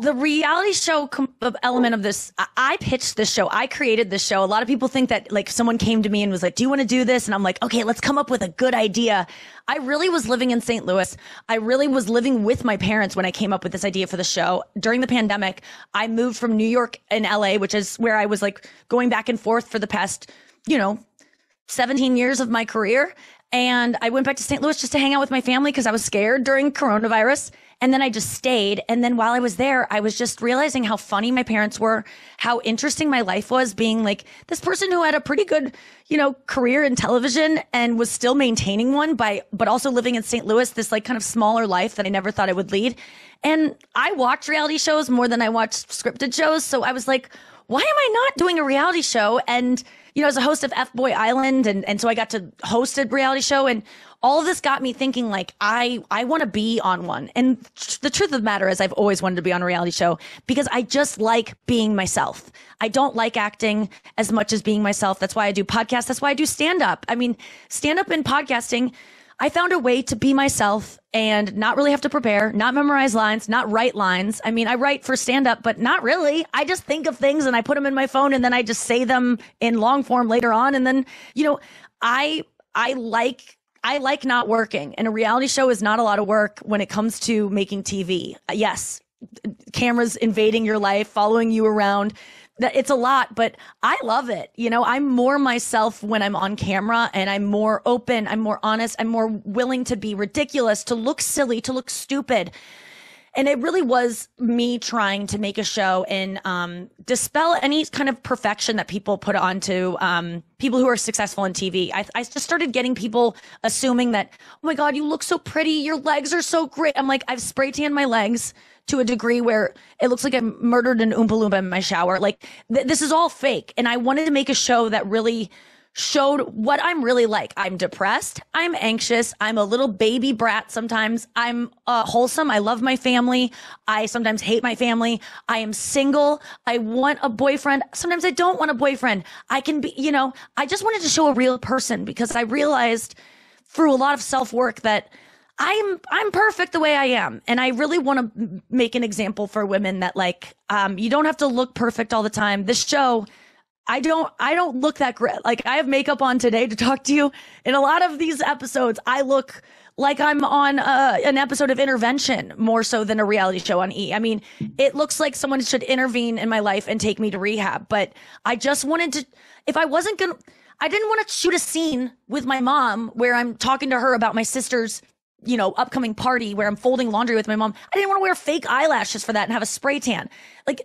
the reality show element of this, I pitched this show. I created this show. A lot of people think that like someone came to me and was like, do you want to do this? And I'm like, okay, let's come up with a good idea. I really was living in St. Louis. I really was living with my parents when I came up with this idea for the show. During the pandemic, I moved from New York and LA, which is where I was like going back and forth for the past, 17 years of my career. And I went back to St. Louis just to hang out with my family because I was scared during coronavirus. And then I just stayed. And then while I was there, I was just realizing how funny my parents were, how interesting my life was, being like this person who had a pretty good, career in television and was still maintaining one but also living in St. Louis, this like kind of smaller life that I never thought I would lead. And I watch reality shows more than I watch scripted shows. So I was like, why am I not doing a reality show? And as a host of F-Boy Island, and so I got to host a reality show, and all of this got me thinking, like, I want to be on one. And the truth of the matter is I've always wanted to be on a reality show because I just like being myself. I don't like acting as much as being myself. That's why I do podcasts. That's why I do stand-up. I mean, stand-up and podcasting, I found a way to be myself and not really have to prepare, not memorize lines, not write lines. I mean, I write for stand-up, but not really. I just think of things and I put them in my phone and then I just say them in long form later on. And then, I like not working. And a reality show is not a lot of work when it comes to making TV. Yes, cameras invading your life, following you around. It's a lot, but I love it. I'm more myself when I'm on camera, and I'm more open. I'm more honest. I'm more willing to be ridiculous, to look silly, to look stupid. And it really was me trying to make a show and dispel any kind of perfection that people put onto people who are successful in TV. I just started getting people assuming that, oh my God, you look so pretty. Your legs are so great. I'm like, I've spray tanned my legs to a degree where it looks like I murdered an Oompa Loompa in my shower. Like this is all fake. And I wanted to make a show that really showed what I'm really like. I'm depressed. I'm anxious. I'm a little baby brat sometimes. I'm wholesome. I love my family. I sometimes hate my family. I am single. I want a boyfriend. Sometimes I don't want a boyfriend. I can be, I just wanted to show a real person because I realized through a lot of self-work that I'm perfect the way I am. And I really want to make an example for women that you don't have to look perfect all the time. This show, I don't look that great. Like I have makeup on today to talk to you. In a lot of these episodes, I look like I'm on an episode of Intervention more so than a reality show on E! I mean, it looks like someone should intervene in my life and take me to rehab. But I just wanted to, I didn't want to shoot a scene with my mom where I'm talking to her about my sister's upcoming party where I'm folding laundry with my mom. I didn't want to wear fake eyelashes for that and have a spray tan. Like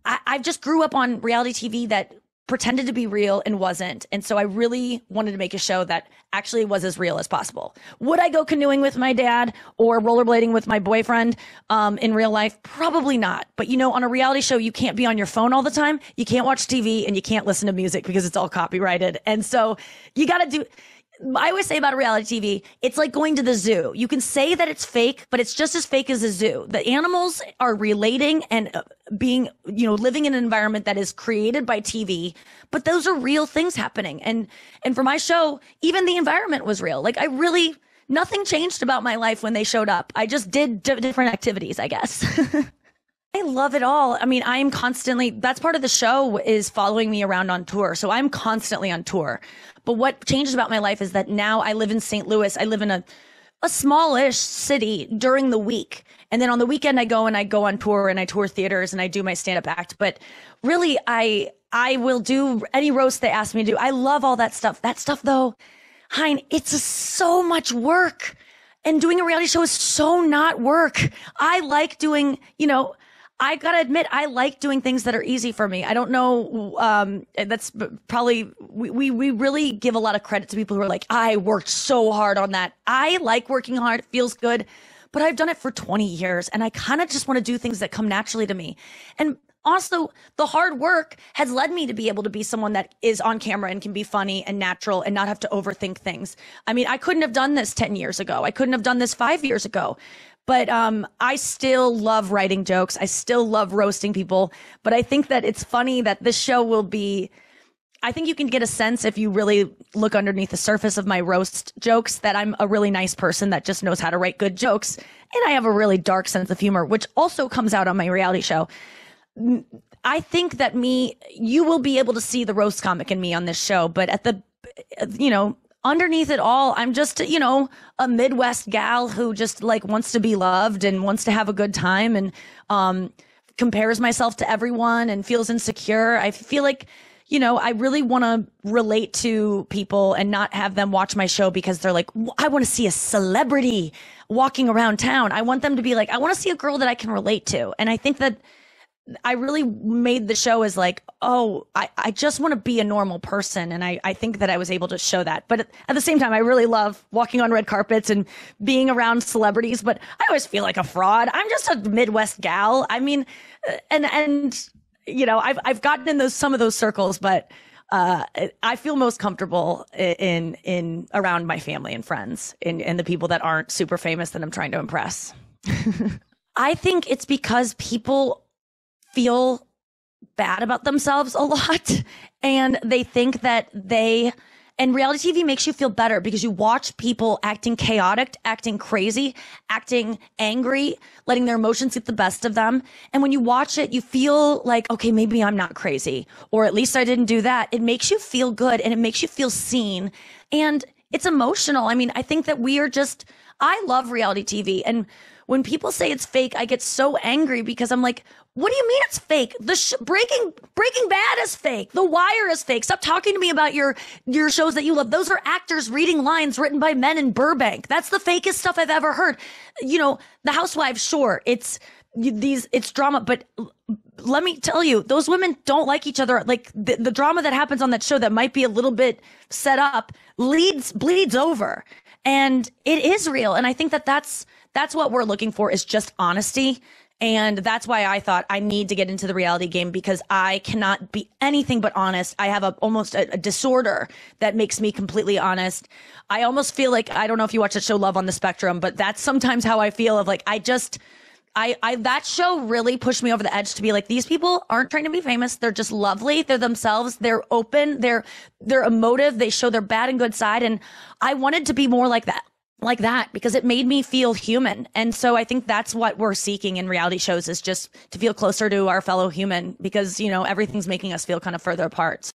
I just grew up on reality TV that pretended to be real and wasn't. And so I really wanted to make a show that actually was as real as possible. Would I go canoeing with my dad or rollerblading with my boyfriend in real life? Probably not. But on a reality show, you can't be on your phone all the time. You can't watch TV and you can't listen to music because it's all copyrighted. And so you got to do, I always say about a reality TV, it's like going to the zoo. You can say that it's fake, but it's just as fake as a zoo. The animals are relating and being, living in an environment that is created by TV, but those are real things happening. And for my show, even the environment was real. Like nothing changed about my life when they showed up. I just did different activities, I guess. I love it all. I mean, I am constantly, that's part of the show is following me around on tour. So I'm constantly on tour. But what changes about my life is that now I live in St. Louis. I live in a smallish city during the week. And then on the weekend, I go on tour and I tour theaters and I do my stand-up act. But really, I will do any roast they ask me to do. I love all that stuff. That stuff, though, Hein, it's so much work. And doing a reality show is so not work. I like doing, I gotta admit, I like doing things that are easy for me. I don't know. That's probably, we really give a lot of credit to people who are like, I worked so hard on that. I like working hard. It feels good, but I've done it for 20 years and I kind of just want to do things that come naturally to me. And also the hard work has led me to be able to be someone that is on camera and can be funny and natural and not have to overthink things. I mean, I couldn't have done this 10 years ago. I couldn't have done this 5 years ago. But I still love writing jokes. I still love roasting people. But I think that it's funny that this show will be I think you can get a sense if you really look underneath the surface of my roast jokes that I'm a really nice person that just knows how to write good jokes. And I have a really dark sense of humor, which also comes out on my reality show. I think that you will be able to see the roast comic in me on this show, but underneath it all, I'm just, a Midwest gal who just like wants to be loved and wants to have a good time and compares myself to everyone and feels insecure. I feel like, I really want to relate to people and not have them watch my show because they're like, I want to see a celebrity walking around town. I want them to be like, I want to see a girl that I can relate to. And I think that I really made the show as like, I just want to be a normal person. And I think that I was able to show that. But at the same time, I really love walking on red carpets and being around celebrities. But I always feel like a fraud. I'm just a Midwest gal. I mean, I've gotten in some of those circles, but I feel most comfortable in around my family and friends and the people that aren't super famous that I'm trying to impress. I think it's because people feel bad about themselves a lot, and they think that and reality TV makes you feel better because you watch people acting chaotic, acting crazy, acting angry, letting their emotions get the best of them. And when you watch it, you feel like, okay, maybe I'm not crazy, or at least I didn't do that. It makes you feel good and it makes you feel seen. And it's emotional. I mean, I think that I love reality TV. And when people say it's fake, I get so angry because I'm like, what do you mean it's fake? Breaking Bad is fake. The Wire is fake. Stop talking to me about your shows that you love. Those are actors reading lines written by men in Burbank. That's the fakest stuff I've ever heard. The Housewives, sure, it's drama, but let me tell you, those women don't like each other. Like the drama that happens on that show that might be a little bit set up bleeds over, and it is real. And I think that's what we're looking for, is just honesty. And that's why I thought I need to get into the reality game, because I cannot be anything but honest. I have almost a disorder that makes me completely honest. I almost feel like, I don't know if you watch the show Love on the Spectrum, but that's sometimes how I feel of like, that show really pushed me over the edge to be like, these people aren't trying to be famous. They're just lovely. They're themselves. They're open. They're emotive. They show their bad and good side. And I wanted to be more like that because it made me feel human. And so I think that's what we're seeking in reality shows, is just to feel closer to our fellow human, because, everything's making us feel kind of further apart.